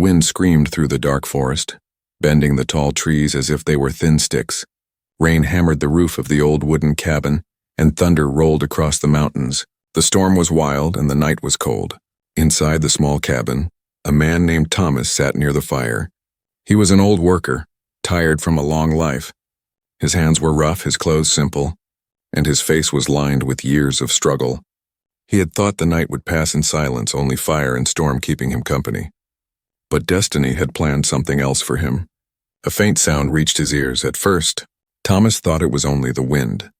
wind screamed through the dark forest, bending the tall trees as if they were thin sticks. Rain hammered the roof of the old wooden cabin, and thunder rolled across the mountains. The storm was wild and the night was cold. Inside the small cabin, a man named Thomas sat near the fire. He was an old worker, tired from a long life. His hands were rough, his clothes simple, and his face was lined with years of struggle. He had thought the night would pass in silence, only fire and storm keeping him company. But destiny had planned something else for him. A faint sound reached his ears. At first, Thomas thought it was only the wind.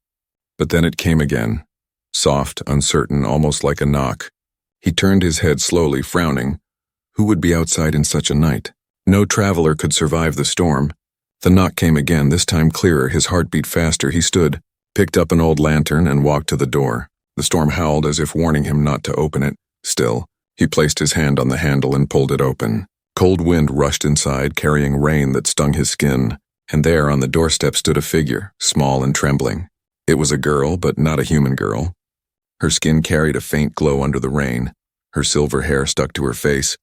But then it came again, soft, uncertain, almost like a knock. He turned his head slowly, frowning. Who would be outside in such a night? No traveler could survive the storm. The knock came again, this time clearer, his heart beat faster. He stood, picked up an old lantern, and walked to the door. The storm howled as if warning him not to open it. Still, he placed his hand on the handle and pulled it open. Cold wind rushed inside, carrying rain that stung his skin, and there on the doorstep stood a figure, small and trembling. It was a girl, but not a human girl. Her skin carried a faint glow under the rain. Her silver hair stuck to her face.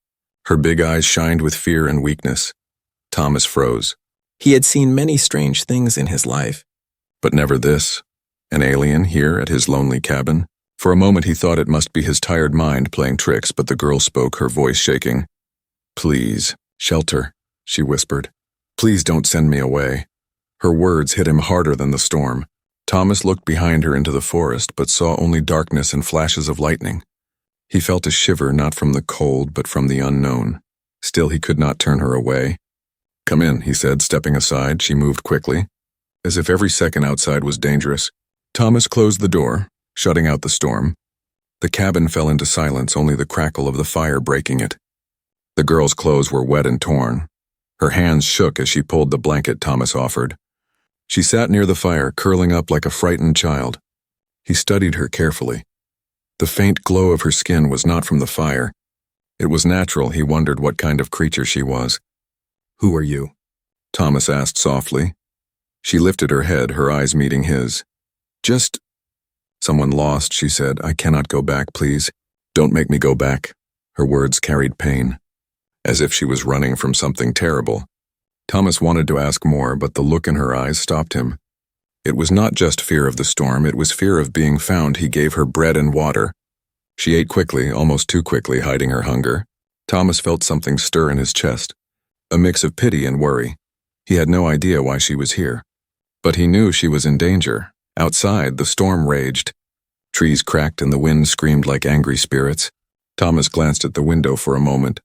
Her big eyes shined with fear and weakness. Thomas froze. He had seen many strange things in his life, but never this. An alien here at his lonely cabin. For a moment he thought it must be his tired mind playing tricks, but the girl spoke, her voice shaking. "Please, shelter," she whispered. "Please don't send me away." Her words hit him harder than the storm. Thomas looked behind her into the forest, but saw only darkness and flashes of lightning. He felt a shiver, not from the cold, but from the unknown. Still, he could not turn her away. "Come in," he said, stepping aside. She moved quickly, as if every second outside was dangerous. Thomas closed the door, shutting out the storm. The cabin fell into silence, only the crackle of the fire breaking it. The girl's clothes were wet and torn. Her hands shook as she pulled the blanket Thomas offered. She sat near the fire, curling up like a frightened child. He studied her carefully. The faint glow of her skin was not from the fire. It was natural. He wondered what kind of creature she was. "Who are you?" Thomas asked softly. She lifted her head, her eyes meeting his. "Just someone lost," she said. "I cannot go back, please. Don't make me go back." Her words carried pain, as if she was running from something terrible. Thomas wanted to ask more, but the look in her eyes stopped him. It was not just fear of the storm, it was fear of being found. He gave her bread and water. She ate quickly, almost too quickly, hiding her hunger. Thomas felt something stir in his chest, a mix of pity and worry. He had no idea why she was here, but he knew she was in danger. Outside, the storm raged. Trees cracked and the wind screamed like angry spirits. Thomas glanced at the window for a moment.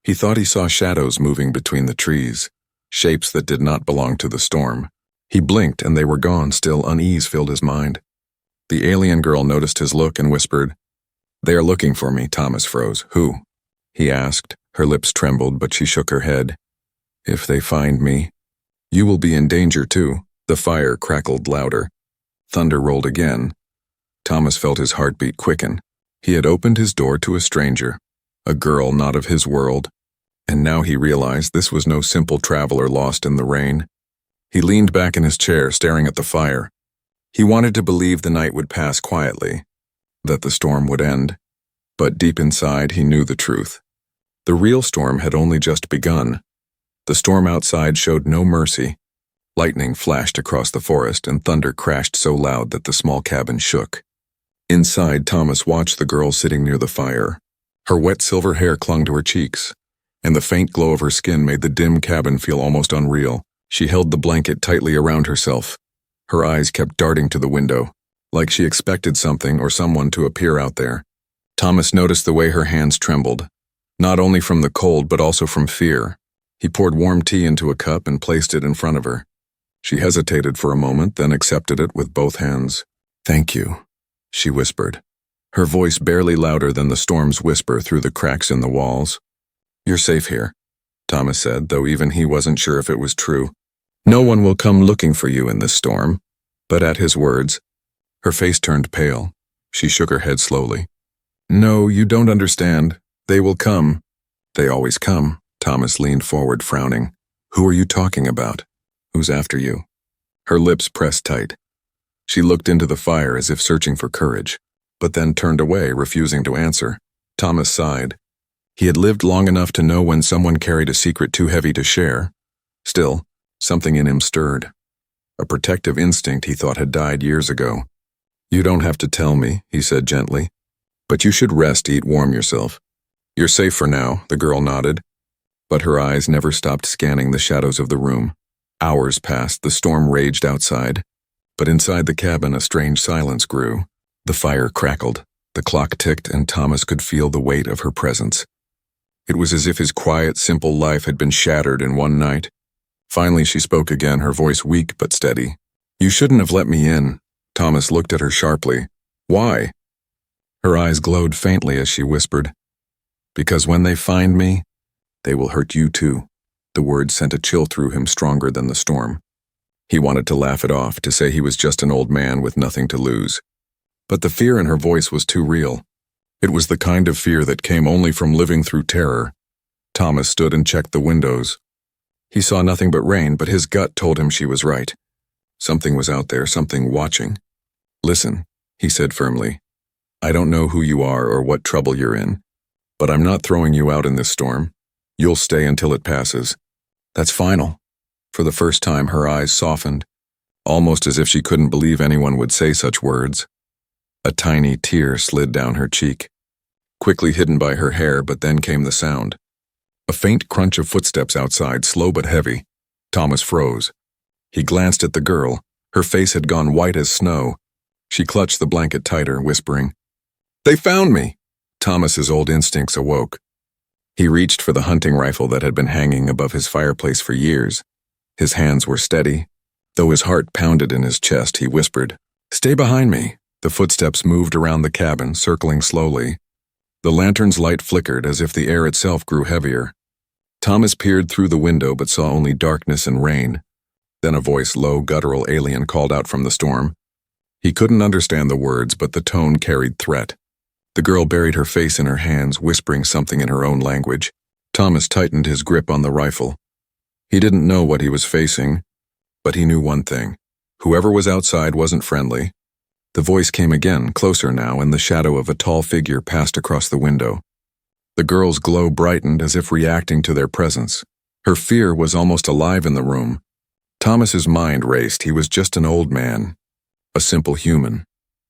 He thought he saw shadows moving between the trees, shapes that did not belong to the storm. He blinked and they were gone. Still, unease filled his mind. The alien girl noticed his look and whispered, "They are looking for me." Thomas froze. "Who?" he asked. Her lips trembled, but she shook her head. "If they find me, you will be in danger too." The fire crackled louder. Thunder rolled again. Thomas felt his heartbeat quicken. He had opened his door to a stranger, a girl not of his world, and now he realized this was no simple traveler lost in the rain. He leaned back in his chair, staring at the fire. He wanted to believe the night would pass quietly, that the storm would end, but deep inside he knew the truth. The real storm had only just begun. The storm outside showed no mercy. Lightning flashed across the forest and thunder crashed so loud that the small cabin shook. Inside, Thomas watched the girl sitting near the fire. Her wet silver hair clung to her cheeks, and the faint glow of her skin made the dim cabin feel almost unreal. She held the blanket tightly around herself. Her eyes kept darting to the window, like she expected something or someone to appear out there. Thomas noticed the way her hands trembled, not only from the cold but also from fear. He poured warm tea into a cup and placed it in front of her. She hesitated for a moment, then accepted it with both hands. "Thank you," she whispered, her voice barely louder than the storm's whisper through the cracks in the walls. "You're safe here," Thomas said, though even he wasn't sure if it was true. "No one will come looking for you in this storm." But at his words, her face turned pale. She shook her head slowly. "No, you don't understand. They will come." "They always come." Thomas leaned forward, frowning. "Who are you talking about? Who's after you?" Her lips pressed tight. She looked into the fire as if searching for courage, but then turned away, refusing to answer. Thomas sighed. He had lived long enough to know when someone carried a secret too heavy to share. Still, something in him stirred. A protective instinct he thought had died years ago. "You don't have to tell me," he said gently. "But you should rest, eat, warm yourself." "You're safe for now," the girl nodded. But her eyes never stopped scanning the shadows of the room. Hours passed, the storm raged outside. But inside the cabin, a strange silence grew. The fire crackled, the clock ticked, and Thomas could feel the weight of her presence. It was as if his quiet, simple life had been shattered in one night. Finally she spoke again, her voice weak but steady. "You shouldn't have let me in." Thomas looked at her sharply. "Why?" Her eyes glowed faintly as she whispered, "Because when they find me, they will hurt you too." The words sent a chill through him stronger than the storm. He wanted to laugh it off, to say he was just an old man with nothing to lose. But the fear in her voice was too real. It was the kind of fear that came only from living through terror. Thomas stood and checked the windows. He saw nothing but rain, but his gut told him she was right. Something was out there, something watching. "Listen," he said firmly. "I don't know who you are or what trouble you're in, but I'm not throwing you out in this storm. You'll stay until it passes. That's final." For the first time, her eyes softened, almost as if she couldn't believe anyone would say such words. A tiny tear slid down her cheek, quickly hidden by her hair, but then came the sound. A faint crunch of footsteps outside, slow but heavy. Thomas froze. He glanced at the girl. Her face had gone white as snow. She clutched the blanket tighter, whispering, "They found me!" Thomas's old instincts awoke. He reached for the hunting rifle that had been hanging above his fireplace for years. His hands were steady. Though his heart pounded in his chest, he whispered, "Stay behind me." The footsteps moved around the cabin, circling slowly. The lantern's light flickered as if the air itself grew heavier. Thomas peered through the window but saw only darkness and rain. Then a voice, low, guttural alien, called out from the storm. He couldn't understand the words, but the tone carried threat. The girl buried her face in her hands, whispering something in her own language. Thomas tightened his grip on the rifle. He didn't know what he was facing, but he knew one thing. Whoever was outside wasn't friendly. The voice came again, closer now, and the shadow of a tall figure passed across the window. The girl's glow brightened as if reacting to their presence. Her fear was almost alive in the room. Thomas's mind raced. He was just an old man, a simple human.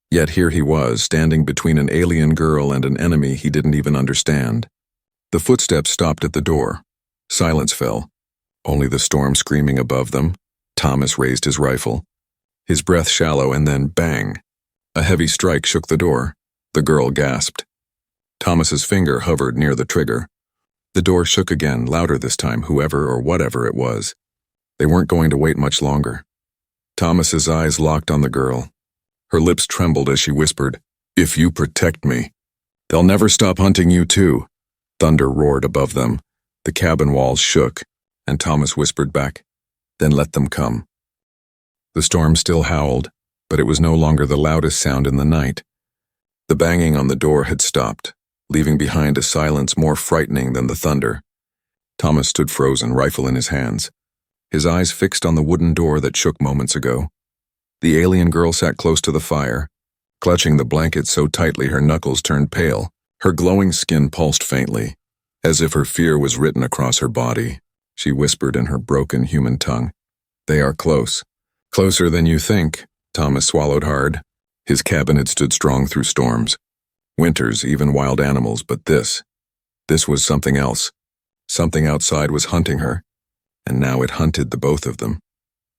Yet here he was, standing between an alien girl and an enemy he didn't even understand. The footsteps stopped at the door. Silence fell. Only the storm screaming above them. Thomas raised his rifle. His breath shallow, and then bang. A heavy strike shook the door. The girl gasped. Thomas's finger hovered near the trigger. The door shook again, louder this time, whoever or whatever it was. They weren't going to wait much longer. Thomas's eyes locked on the girl. Her lips trembled as she whispered, "If you protect me, they'll never stop hunting you too." Thunder roared above them. The cabin walls shook, and Thomas whispered back, "Then let them come." The storm still howled, but it was no longer the loudest sound in the night. The banging on the door had stopped, leaving behind a silence more frightening than the thunder. Thomas stood frozen, rifle in his hands, his eyes fixed on the wooden door that shook moments ago. The alien girl sat close to the fire, clutching the blanket so tightly her knuckles turned pale. Her glowing skin pulsed faintly, as if her fear was written across her body. She whispered in her broken human tongue, "They are close." "Closer than you think." Thomas swallowed hard. His cabin had stood strong through storms. Winters, even wild animals, but this was something else. Something outside was hunting her, and now it hunted the both of them.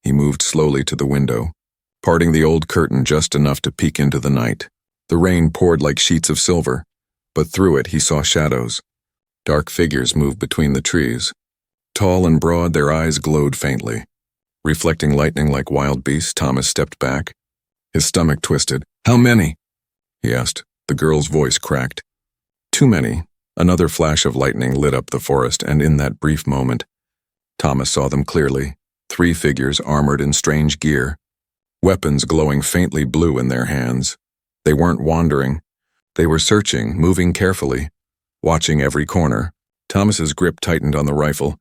He moved slowly to the window, parting the old curtain just enough to peek into the night. The rain poured like sheets of silver, but through it he saw shadows. Dark figures moved between the trees. Tall and broad, their eyes glowed faintly. Reflecting lightning like wild beasts, Thomas stepped back. His stomach twisted. "How many?" he asked. The girl's voice cracked. "Too many." Another flash of lightning lit up the forest, and in that brief moment, Thomas saw them clearly. 3 figures armored in strange gear, weapons glowing faintly blue in their hands. They weren't wandering. They were searching, moving carefully, watching every corner. Thomas's grip tightened on the rifle.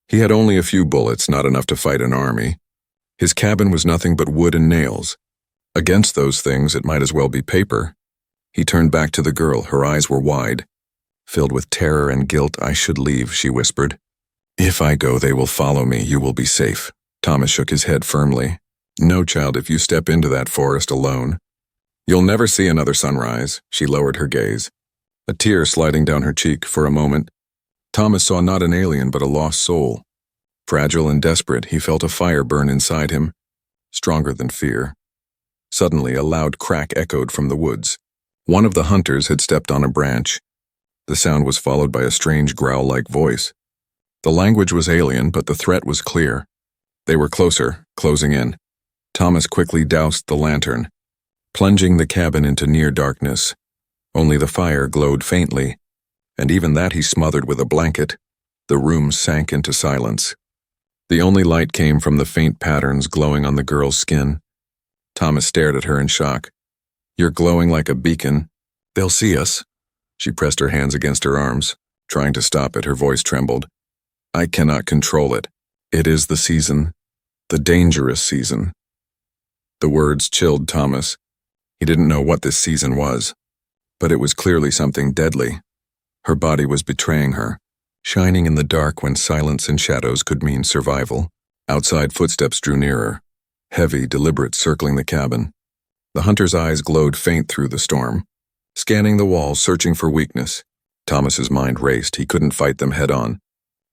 He had only a few bullets, not enough to fight an army. His cabin was nothing but wood and nails. Against those things, it might as well be paper. He turned back to the girl. Her eyes were wide, Filled with terror and guilt, "I should leave," she whispered. "If I go, they will follow me. You will be safe." Thomas shook his head firmly. "No, child, if you step into that forest alone, you'll never see another sunrise." She lowered her gaze, a tear sliding down her cheek. For a moment, Thomas saw not an alien but a lost soul. Fragile and desperate, he felt a fire burn inside him, stronger than fear. Suddenly, a loud crack echoed from the woods. One of the hunters had stepped on a branch. The sound was followed by a strange growl-like voice. The language was alien, but the threat was clear. They were closer, closing in. Thomas quickly doused the lantern, plunging the cabin into near darkness. Only the fire glowed faintly, and even that he smothered with a blanket. The room sank into silence. The only light came from the faint patterns glowing on the girl's skin. Thomas stared at her in shock. "You're glowing like a beacon. They'll see us." She pressed her hands against her arms, trying to stop it. Her voice trembled. "I cannot control it. It is the season. The dangerous season." The words chilled Thomas. He didn't know what this season was, but it was clearly something deadly. Her body was betraying her, shining in the dark when silence and shadows could mean survival. Outside, footsteps drew nearer, heavy, deliberate, circling the cabin. The hunter's eyes glowed faint through the storm, scanning the walls, searching for weakness. Thomas's mind raced. He couldn't fight them head-on.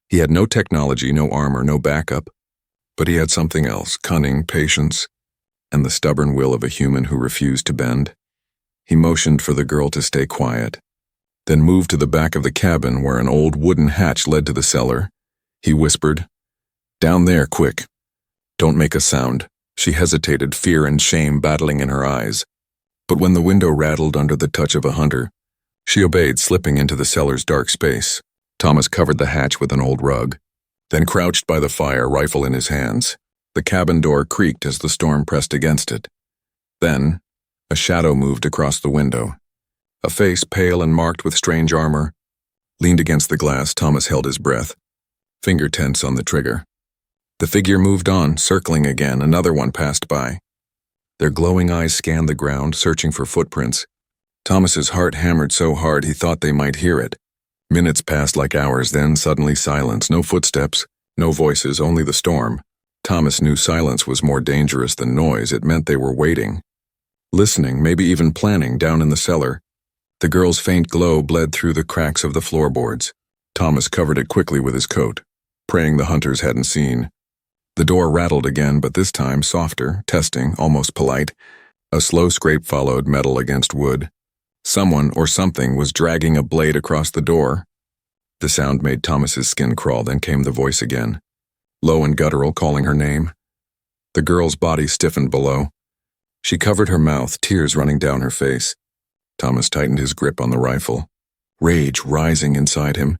He had no technology, no armor, no backup. But he had something else: cunning, patience, and the stubborn will of a human who refused to bend. He motioned for the girl to stay quiet, then moved to the back of the cabin where an old wooden hatch led to the cellar. He whispered, "Down there, quick. Don't make a sound." She hesitated, fear and shame battling in her eyes. But when the window rattled under the touch of a hunter, she obeyed, slipping into the cellar's dark space. Thomas covered the hatch with an old rug, then crouched by the fire, rifle in his hands. The cabin door creaked as the storm pressed against it. Then, a shadow moved across the window. A face, pale and marked with strange armor, leaned against the glass. Thomas held his breath, finger tense on the trigger. The figure moved on, circling again. Another one passed by. Their glowing eyes scanned the ground, searching for footprints. Thomas's heart hammered so hard he thought they might hear it. Minutes passed like hours, then suddenly silence. No footsteps, no voices, only the storm. Thomas knew silence was more dangerous than noise. It meant they were waiting, listening, maybe even planning. Down in the cellar, the girl's faint glow bled through the cracks of the floorboards. Thomas covered it quickly with his coat, praying the hunters hadn't seen. The door rattled again, but this time softer, testing, almost polite. A slow scrape followed, metal against wood. Someone or something was dragging a blade across the door. The sound made Thomas's skin crawl. Then came the voice again, low and guttural, calling her name. The girl's body stiffened below. She covered her mouth, tears running down her face. Thomas tightened his grip on the rifle, rage rising inside him.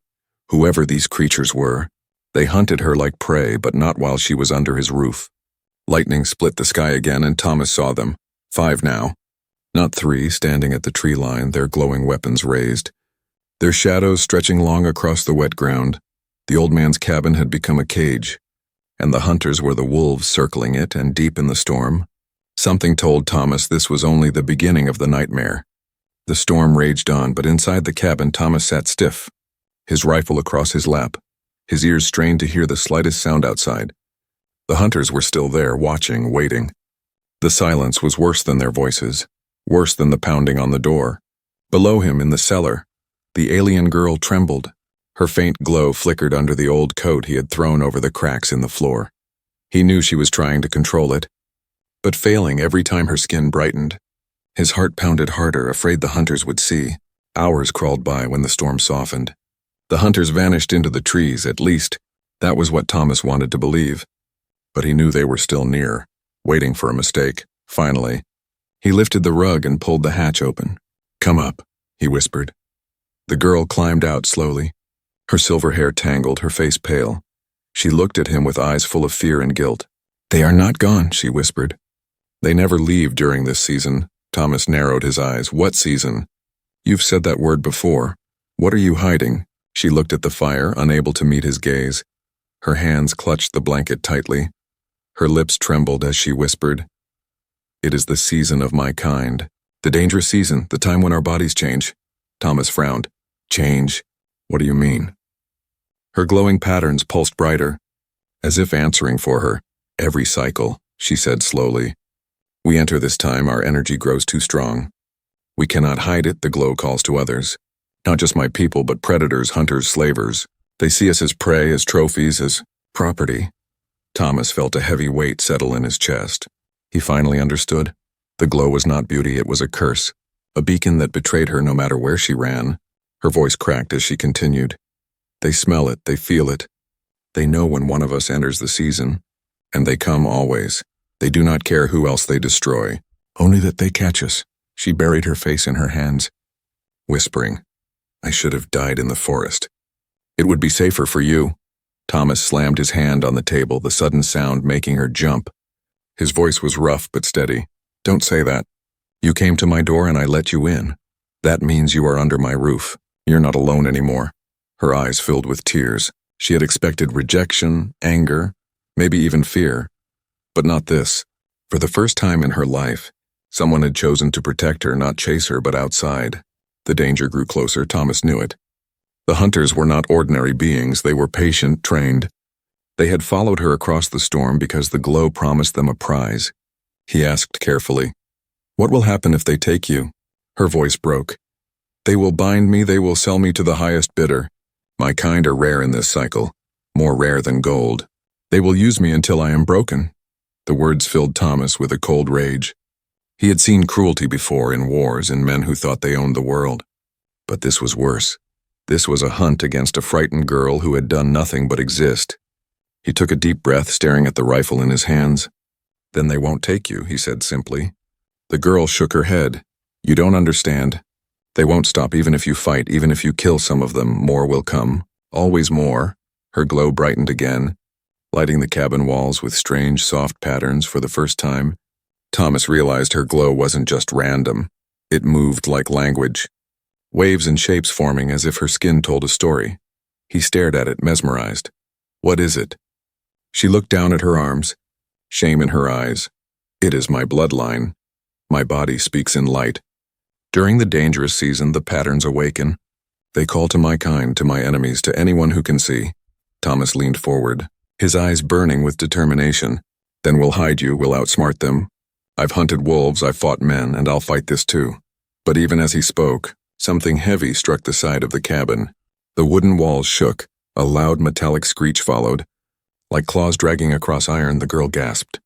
Whoever these creatures were, they hunted her like prey, but not while she was under his roof. Lightning split the sky again, and Thomas saw them. 5 now. Not 3, standing at the tree line, their glowing weapons raised, their shadows stretching long across the wet ground. The old man's cabin had become a cage, and the hunters were the wolves circling it. And deep in the storm, something told Thomas this was only the beginning of the nightmare. The storm raged on, but inside the cabin Thomas sat stiff, his rifle across his lap, his ears strained to hear the slightest sound outside. The hunters were still there, watching, waiting. The silence was worse than their voices, worse than the pounding on the door. Below him in the cellar, the alien girl trembled. Her faint glow flickered under the old coat he had thrown over the cracks in the floor. He knew she was trying to control it, but failing every time her skin brightened. His heart pounded harder, afraid the hunters would see. Hours crawled by when the storm softened. The hunters vanished into the trees. At least, that was what Thomas wanted to believe. But he knew they were still near, waiting for a mistake. Finally, he lifted the rug and pulled the hatch open. "Come up," he whispered. The girl climbed out slowly, her silver hair tangled, her face pale. She looked at him with eyes full of fear and guilt. "They are not gone," she whispered. "They never leave during this season." Thomas narrowed his eyes. "What season? You've said that word before. What are you hiding?" She looked at the fire, unable to meet his gaze. Her hands clutched the blanket tightly. Her lips trembled as she whispered, "It is the season of my kind. The dangerous season, the time when our bodies change." Thomas frowned. "Change? What do you mean? Her glowing patterns pulsed brighter, as if answering for her. Every cycle, she said slowly. We enter this time, our energy grows too strong. We cannot hide it, the glow calls to others. Not just my people, but predators, hunters, slavers. They see us as prey, as trophies, as property. Thomas felt a heavy weight settle in his chest. He finally understood. The glow was not beauty, it was a curse. A beacon that betrayed her no matter where she ran. Her voice cracked as she continued. They smell it, they feel it. They know when one of us enters the season. And they come always. They do not care who else they destroy. Only that they catch us. She buried her face in her hands, whispering, I should have died in the forest. It would be safer for you. Thomas slammed his hand on the table, the sudden sound making her jump. His voice was rough but steady. Don't say that. You came to my door and I let you in. That means you are under my roof. You're not alone anymore. Her eyes filled with tears. She had expected rejection, anger, maybe even fear. But not this. For the first time in her life, someone had chosen to protect her, not chase her, but outside. The danger grew closer, Thomas knew it. The hunters were not ordinary beings, they were patient, trained. They had followed her across the storm because the glow promised them a prize. He asked carefully, What will happen if they take you? Her voice broke. They will bind me, they will sell me to the highest bidder. My kind are rare in this cycle, more rare than gold. They will use me until I am broken. The words filled Thomas with a cold rage. He had seen cruelty before in wars, in men who thought they owned the world. But this was worse. This was a hunt against a frightened girl who had done nothing but exist. He took a deep breath, staring at the rifle in his hands. Then they won't take you, he said simply. The girl shook her head. You don't understand. They won't stop even if you fight, even if you kill some of them. More will come. Always more. Her glow brightened again, lighting the cabin walls with strange, soft patterns for the first time. Thomas realized her glow wasn't just random. It moved like language. Waves and shapes forming as if her skin told a story. He stared at it, mesmerized. What is it? She looked down at her arms, shame in her eyes. It is my bloodline. My body speaks in light. During the dangerous season, the patterns awaken. They call to my kind, to my enemies, to anyone who can see. Thomas leaned forward, his eyes burning with determination. Then we'll hide you, we'll outsmart them. I've hunted wolves, I've fought men, and I'll fight this too. But even as he spoke, something heavy struck the side of the cabin. The wooden walls shook. A loud metallic screech followed. Like claws dragging across iron, the girl gasped.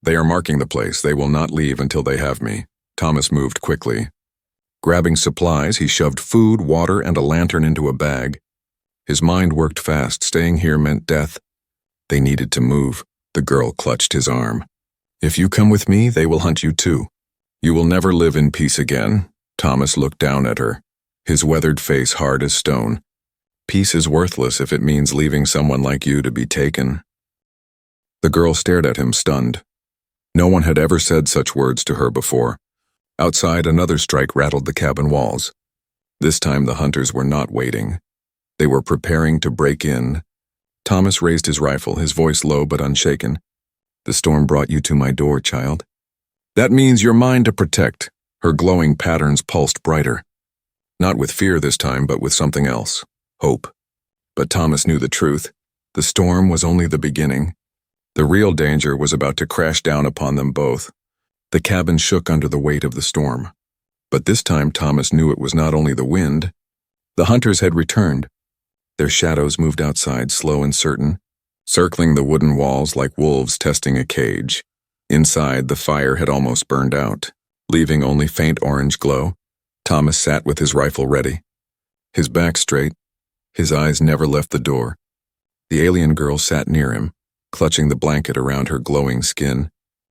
They are marking the place. They will not leave until they have me. Thomas moved quickly. Grabbing supplies, he shoved food, water, and a lantern into a bag. His mind worked fast. Staying here meant death. They needed to move. The girl clutched his arm. If you come with me, they will hunt you too. You will never live in peace again. Thomas looked down at her, his weathered face hard as stone. Peace is worthless if it means leaving someone like you to be taken. The girl stared at him, stunned. No one had ever said such words to her before. Outside, another strike rattled the cabin walls. This time the hunters were not waiting. They were preparing to break in. Thomas raised his rifle, his voice low but unshaken. The storm brought you to my door, child. That means you're mine to protect. Her glowing patterns pulsed brighter. Not with fear this time, but with something else. Hope. But Thomas knew the truth. The storm was only the beginning. The real danger was about to crash down upon them both. The cabin shook under the weight of the storm. But this time Thomas knew it was not only the wind. The hunters had returned. Their shadows moved outside, slow and certain, circling the wooden walls like wolves testing a cage. Inside, the fire had almost burned out, leaving only faint orange glow. Thomas sat with his rifle ready, his back straight, his eyes never left the door. The alien girl sat near him, clutching the blanket around her glowing skin.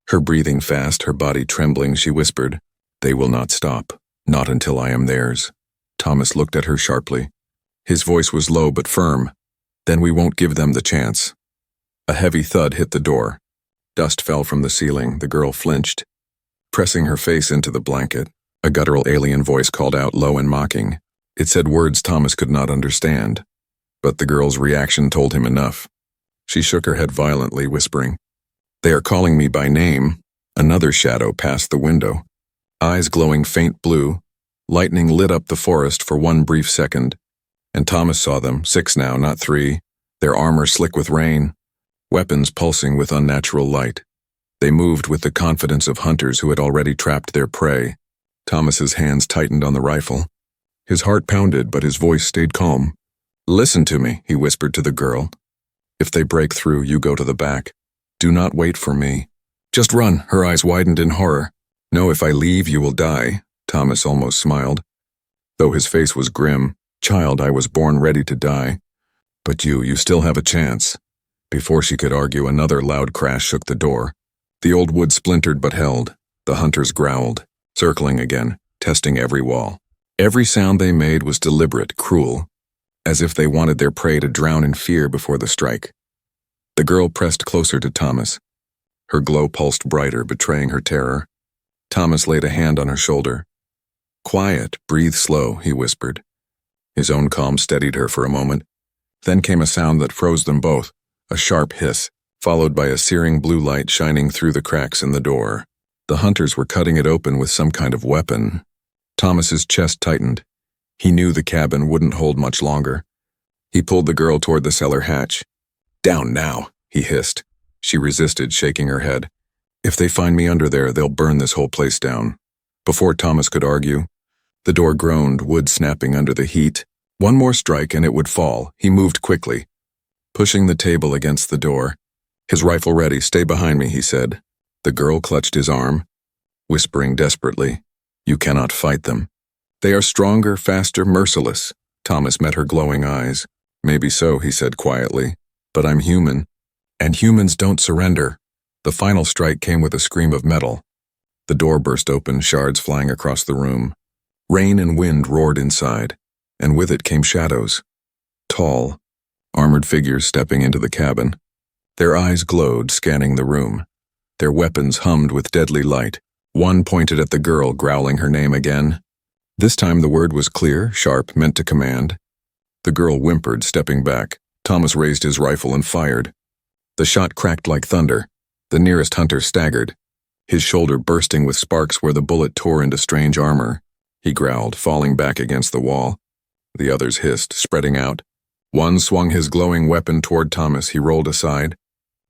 Her breathing fast, her body trembling, she whispered, They will not stop, not until I am theirs. Thomas looked at her sharply. His voice was low but firm. Then we won't give them the chance. A heavy thud hit the door. Dust fell from the ceiling. The girl flinched, pressing her face into the blanket. A guttural alien voice called out, low and mocking. It said words Thomas could not understand, but the girl's reaction told him enough. She shook her head violently, whispering, They are calling me by name. Another shadow passed the window. Eyes glowing faint blue, lightning lit up the forest for one brief second. And Thomas saw them, 6 now, not 3, their armor slick with rain, weapons pulsing with unnatural light. They moved with the confidence of hunters who had already trapped their prey. Thomas's hands tightened on the rifle. His heart pounded, but his voice stayed calm. "Listen to me," he whispered to the girl. "If they break through, you go to the back. Do not wait for me. Just run." Her eyes widened in horror. "No, if I leave, you will die." Thomas almost smiled, though his face was grim. "Child, I was born ready to die. But you still have a chance." Before she could argue, another loud crash shook the door. The old wood splintered but held. The hunters growled, circling again, testing every wall. Every sound they made was deliberate, cruel, as if they wanted their prey to drown in fear before the strike. The girl pressed closer to Thomas. Her glow pulsed brighter, betraying her terror. Thomas laid a hand on her shoulder. "Quiet, breathe slow," he whispered. His own calm steadied her for a moment. Then came a sound that froze them both, a sharp hiss, followed by a searing blue light shining through the cracks in the door. The hunters were cutting it open with some kind of weapon. Thomas's chest tightened. He knew the cabin wouldn't hold much longer. He pulled the girl toward the cellar hatch. "Down now," he hissed. She resisted, shaking her head. "If they find me under there, they'll burn this whole place down." Before Thomas could argue, the door groaned, wood snapping under the heat. One more strike and it would fall. He moved quickly, pushing the table against the door. His rifle ready. "Stay behind me," he said. The girl clutched his arm, whispering desperately, "You cannot fight them. They are stronger, faster, merciless." Thomas met her glowing eyes. "Maybe so," he said quietly, "but I'm human, and humans don't surrender." The final strike came with a scream of metal. The door burst open, shards flying across the room. Rain and wind roared inside, and with it came shadows. Tall, armored figures stepping into the cabin. Their eyes glowed, scanning the room. Their weapons hummed with deadly light. One pointed at the girl, growling her name again. This time the word was clear, sharp, meant to command. The girl whimpered, stepping back. Thomas raised his rifle and fired. The shot cracked like thunder. The nearest hunter staggered, his shoulder bursting with sparks where the bullet tore into strange armor. He growled, falling back against the wall. The others hissed, spreading out. One swung his glowing weapon toward Thomas. He rolled aside,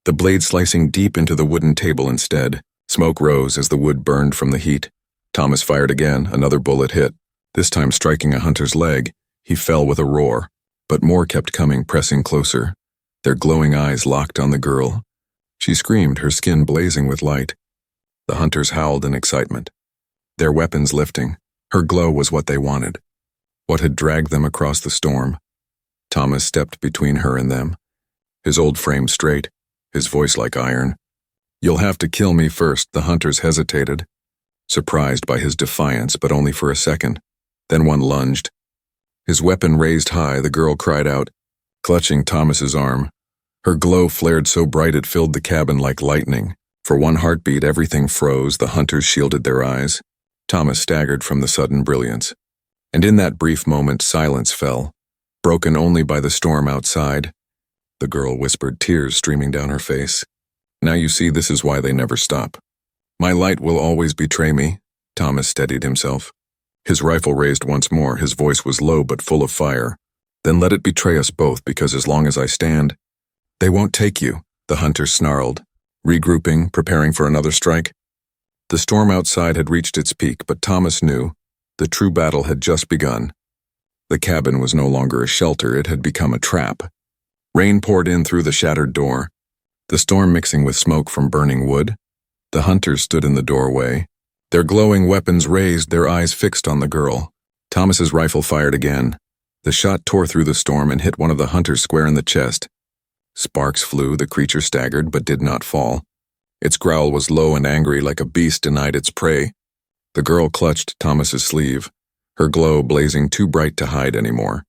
the blade slicing deep into the wooden table instead. Smoke rose as the wood burned from the heat. Thomas fired again. Another bullet hit, this time striking a hunter's leg. He fell with a roar, but more kept coming, pressing closer. Their glowing eyes locked on the girl. She screamed, her skin blazing with light. The hunters howled in excitement, their weapons lifting. Her glow was what they wanted, what had dragged them across the storm. Thomas stepped between her and them, his old frame straight, his voice like iron. "You'll have to kill me first." The hunters hesitated, surprised by his defiance, but only for a second. Then one lunged. His weapon raised high, the girl cried out, clutching Thomas's arm. Her glow flared so bright it filled the cabin like lightning. For one heartbeat, everything froze. The hunters shielded their eyes. Thomas staggered from the sudden brilliance. And in that brief moment, silence fell, broken only by the storm outside. The girl whispered, tears streaming down her face. "Now you see, this is why they never stop. My light will always betray me." Thomas steadied himself. His rifle raised once more. His voice was low but full of fire. "Then let it betray us both, because as long as I stand, they won't take you." The hunter snarled, regrouping, preparing for another strike. The storm outside had reached its peak, but Thomas knew the true battle had just begun. The cabin was no longer a shelter, it had become a trap. Rain poured in through the shattered door, the storm mixing with smoke from burning wood. The hunters stood in the doorway, their glowing weapons raised, their eyes fixed on the girl. Thomas's rifle fired again. The shot tore through the storm and hit one of the hunters square in the chest. Sparks flew, the creature staggered but did not fall. Its growl was low and angry, like a beast denied its prey. The girl clutched Thomas's sleeve, her glow blazing too bright to hide anymore.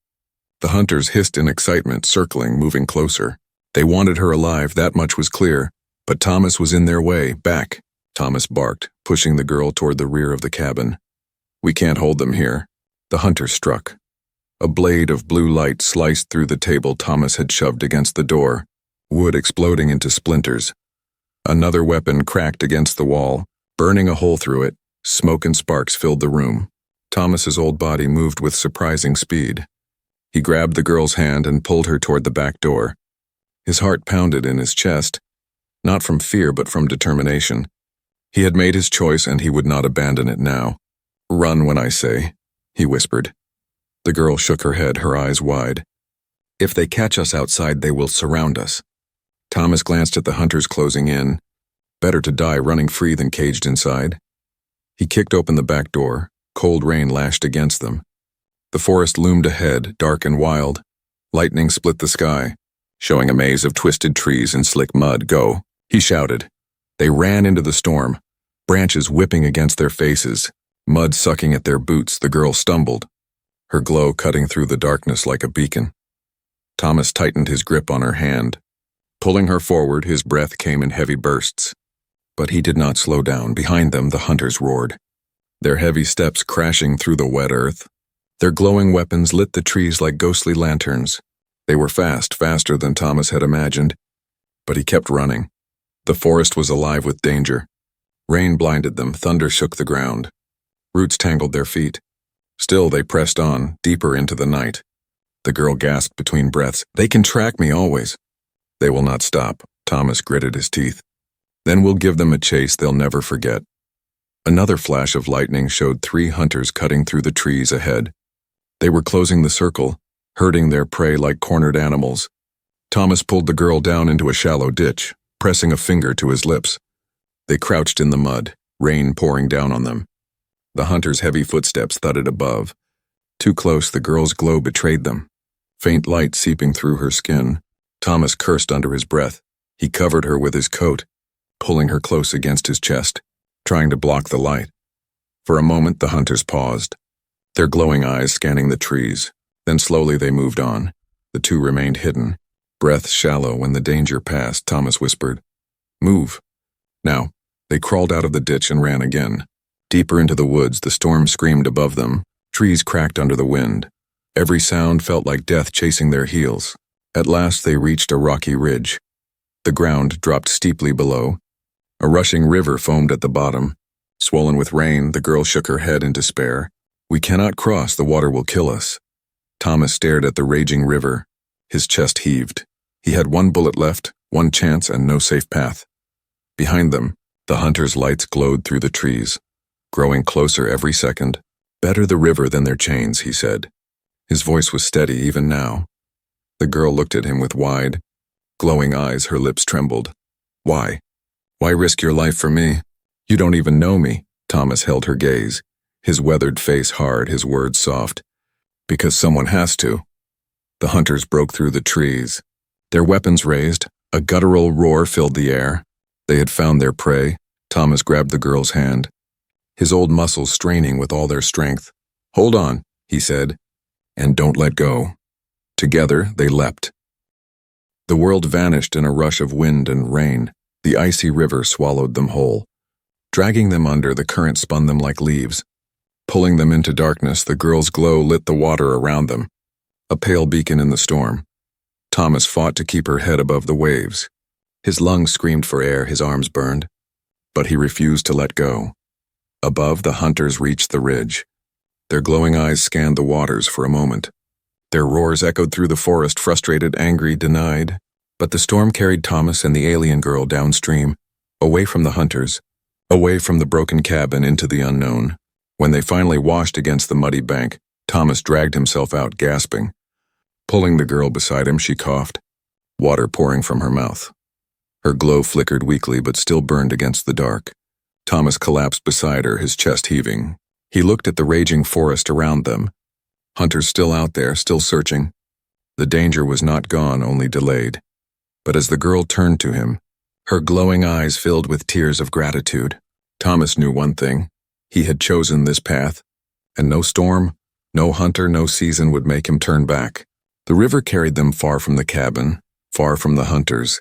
The hunters hissed in excitement, circling, moving closer. They wanted her alive, that much was clear, but Thomas was in their way. "Back," Thomas barked, pushing the girl toward the rear of the cabin. "We can't hold them here." The hunter struck. A blade of blue light sliced through the table Thomas had shoved against the door, wood exploding into splinters. Another weapon cracked against the wall, burning a hole through it. Smoke and sparks filled the room. Thomas's old body moved with surprising speed. He grabbed the girl's hand and pulled her toward the back door. His heart pounded in his chest, not from fear but from determination. He had made his choice and he would not abandon it now. "Run when I say," he whispered. The girl shook her head, her eyes wide. "If they catch us outside, they will surround us." Thomas glanced at the hunters closing in. Better to die running free than caged inside. He kicked open the back door. Cold rain lashed against them. The forest loomed ahead, dark and wild. Lightning split the sky, showing a maze of twisted trees and slick mud. "Go," he shouted. They ran into the storm, branches whipping against their faces, mud sucking at their boots. The girl stumbled, her glow cutting through the darkness like a beacon. Thomas tightened his grip on her hand. Pulling her forward, his breath came in heavy bursts. But he did not slow down. Behind them, the hunters roared, their heavy steps crashing through the wet earth. Their glowing weapons lit the trees like ghostly lanterns. They were fast, faster than Thomas had imagined. But he kept running. The forest was alive with danger. Rain blinded them, thunder shook the ground. Roots tangled their feet. Still they pressed on, deeper into the night. The girl gasped between breaths. "They can track me always." "They will not stop," Thomas gritted his teeth. "Then we'll give them a chase they'll never forget." Another flash of lightning showed 3 hunters cutting through the trees ahead. They were closing the circle, herding their prey like cornered animals. Thomas pulled the girl down into a shallow ditch, pressing a finger to his lips. They crouched in the mud, rain pouring down on them. The hunters' heavy footsteps thudded above. Too close, the girl's glow betrayed them, faint light seeping through her skin. Thomas cursed under his breath. He covered her with his coat, pulling her close against his chest, trying to block the light. For a moment, the hunters paused, their glowing eyes scanning the trees. Then slowly they moved on. The two remained hidden, breath shallow. When the danger passed, Thomas whispered, "Move." Now, they crawled out of the ditch and ran again. Deeper into the woods, the storm screamed above them. Trees cracked under the wind. Every sound felt like death chasing their heels. At last they reached a rocky ridge. The ground dropped steeply below. A rushing river foamed at the bottom. Swollen with rain, the girl shook her head in despair. "We cannot cross, the water will kill us." Thomas stared at the raging river. His chest heaved. He had 1 bullet left, 1 chance, and no safe path. Behind them, the hunters' lights glowed through the trees, growing closer every second. "Better the river than their chains," he said. His voice was steady even now. The girl looked at him with wide, glowing eyes. Her lips trembled. "Why? Why risk your life for me? You don't even know me." Thomas held her gaze, his weathered face hard, his words soft. "Because someone has to." The hunters broke through the trees. Their weapons raised, a guttural roar filled the air. They had found their prey. Thomas grabbed the girl's hand, his old muscles straining with all their strength. "Hold on," he said, "and don't let go." Together, they leapt. The world vanished in a rush of wind and rain. The icy river swallowed them whole. Dragging them under, the current spun them like leaves. Pulling them into darkness, the girl's glow lit the water around them, a pale beacon in the storm. Thomas fought to keep her head above the waves. His lungs screamed for air, his arms burned. But he refused to let go. Above, the hunters reached the ridge. Their glowing eyes scanned the waters for a moment. Their roars echoed through the forest, frustrated, angry, denied. But the storm carried Thomas and the alien girl downstream, away from the hunters, away from the broken cabin into the unknown. When they finally washed against the muddy bank, Thomas dragged himself out, gasping. Pulling the girl beside him, she coughed, water pouring from her mouth. Her glow flickered weakly but still burned against the dark. Thomas collapsed beside her, his chest heaving. He looked at the raging forest around them. Hunters still out there, still searching. The danger was not gone, only delayed. But as the girl turned to him, her glowing eyes filled with tears of gratitude, Thomas knew one thing. He had chosen this path, and no storm, no hunter, no season would make him turn back. The river carried them far from the cabin, far from the hunters.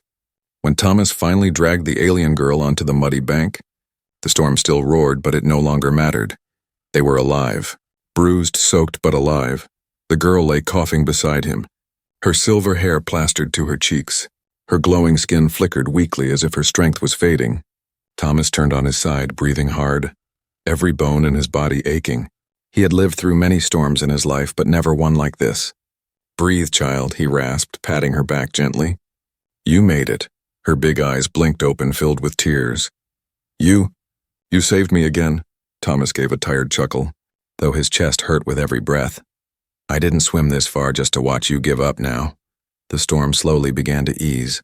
When Thomas finally dragged the alien girl onto the muddy bank, the storm still roared, but it no longer mattered. They were alive, bruised, soaked, but alive. The girl lay coughing beside him, her silver hair plastered to her cheeks. Her glowing skin flickered weakly as if her strength was fading. Thomas turned on his side, breathing hard, every bone in his body aching. He had lived through many storms in his life, but never one like this. Breathe, child, he rasped, patting her back gently. You made it. Her big eyes blinked open, filled with tears. You saved me again. Thomas gave a tired chuckle, though his chest hurt with every breath. I didn't swim this far just to watch you give up now. The storm slowly began to ease.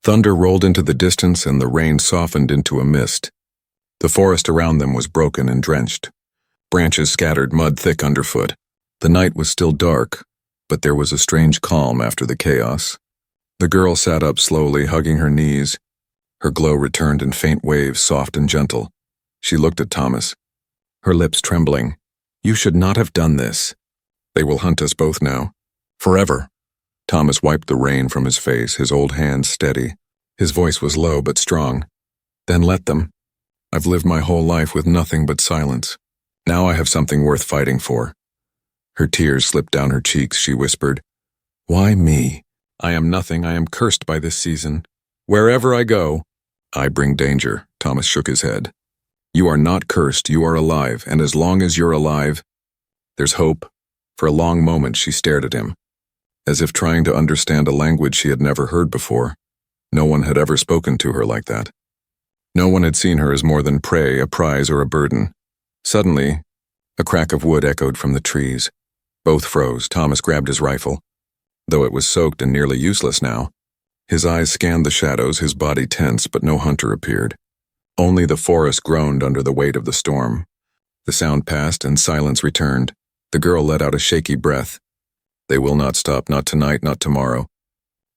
Thunder rolled into the distance and the rain softened into a mist. The forest around them was broken and drenched. Branches scattered mud thick underfoot. The night was still dark, but there was a strange calm after the chaos. The girl sat up slowly, hugging her knees. Her glow returned in faint waves, soft and gentle. She looked at Thomas, her lips trembling. You should not have done this. They will hunt us both now. Forever. Thomas wiped the rain from his face, his old hands steady. His voice was low but strong. Then let them. I've lived my whole life with nothing but silence. Now I have something worth fighting for. Her tears slipped down her cheeks, she whispered. Why me? I am nothing, I am cursed by this season. Wherever I go, I bring danger. Thomas shook his head. You are not cursed, you are alive, and as long as you're alive, there's hope. For a long moment she stared at him, as if trying to understand a language she had never heard before. No one had ever spoken to her like that. No one had seen her as more than prey, a prize, or a burden. Suddenly, a crack of wood echoed from the trees. Both froze. Thomas grabbed his rifle, though it was soaked and nearly useless now. His eyes scanned the shadows, his body tense, but no hunter appeared. Only the forest groaned under the weight of the storm. The sound passed and silence returned. The girl let out a shaky breath. They will not stop, not tonight, not tomorrow.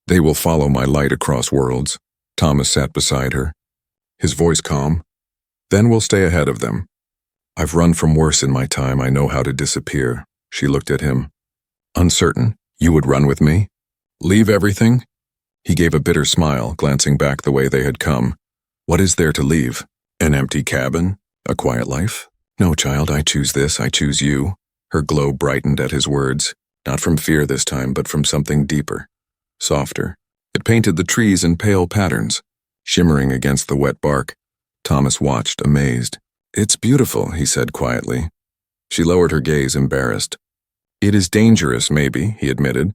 They will follow my light across worlds. Thomas sat beside her, his voice calm. Then we'll stay ahead of them. I've run from worse in my time, I know how to disappear. She looked at him. Uncertain, you would run with me? Leave everything? He gave a bitter smile, glancing back the way they had come. What is there to leave? An empty cabin? A quiet life? No, child, I choose this, I choose you. Her glow brightened at his words, not from fear this time, but from something deeper, softer. It painted the trees in pale patterns, shimmering against the wet bark. Thomas watched, amazed. It's beautiful, he said quietly. She lowered her gaze, embarrassed. It is dangerous, maybe, he admitted,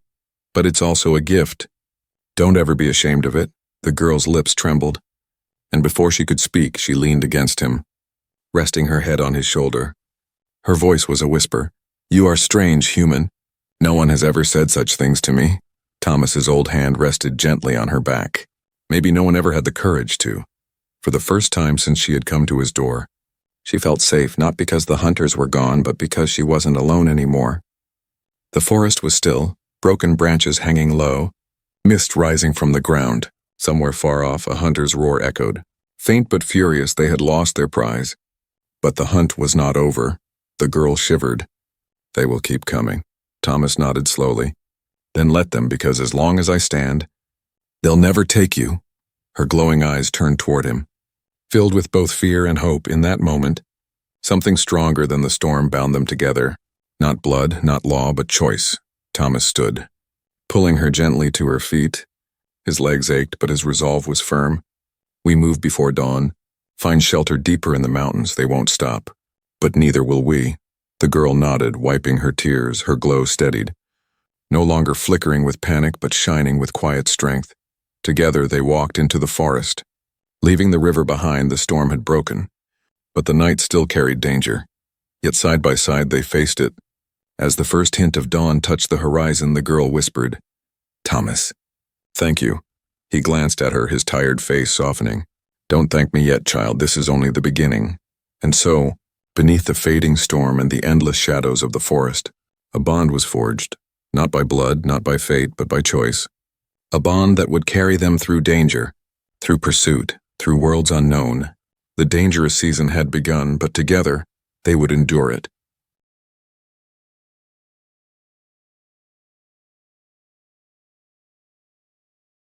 but it's also a gift. Don't ever be ashamed of it. The girl's lips trembled, and before she could speak, she leaned against him, resting her head on his shoulder. Her voice was a whisper. You are strange, human. No one has ever said such things to me. Thomas's old hand rested gently on her back. Maybe no one ever had the courage to. For the first time since she had come to his door, she felt safe, not because the hunters were gone, but because she wasn't alone anymore. The forest was still, broken branches hanging low, mist rising from the ground. Somewhere far off, a hunter's roar echoed. Faint but furious, they had lost their prize. But the hunt was not over. The girl shivered. They will keep coming. Thomas nodded slowly. Then let them, because as long as I stand, they'll never take you. Her glowing eyes turned toward him. Filled with both fear and hope in that moment, something stronger than the storm bound them together. Not blood, not law, but choice. Thomas stood, pulling her gently to her feet. His legs ached, but his resolve was firm. We move before dawn. Find shelter deeper in the mountains. They won't stop. But neither will we. The girl nodded, wiping her tears, her glow steadied. No longer flickering with panic, but shining with quiet strength. Together they walked into the forest. Leaving the river behind, the storm had broken. But the night still carried danger. Yet side by side they faced it. As the first hint of dawn touched the horizon, the girl whispered, Thomas. Thank you. He glanced at her, his tired face softening. Don't thank me yet, child. This is only the beginning. And so, beneath the fading storm and the endless shadows of the forest, a bond was forged, not by blood, not by fate, but by choice. A bond that would carry them through danger, through pursuit, through worlds unknown. The dangerous season had begun, but together, they would endure it.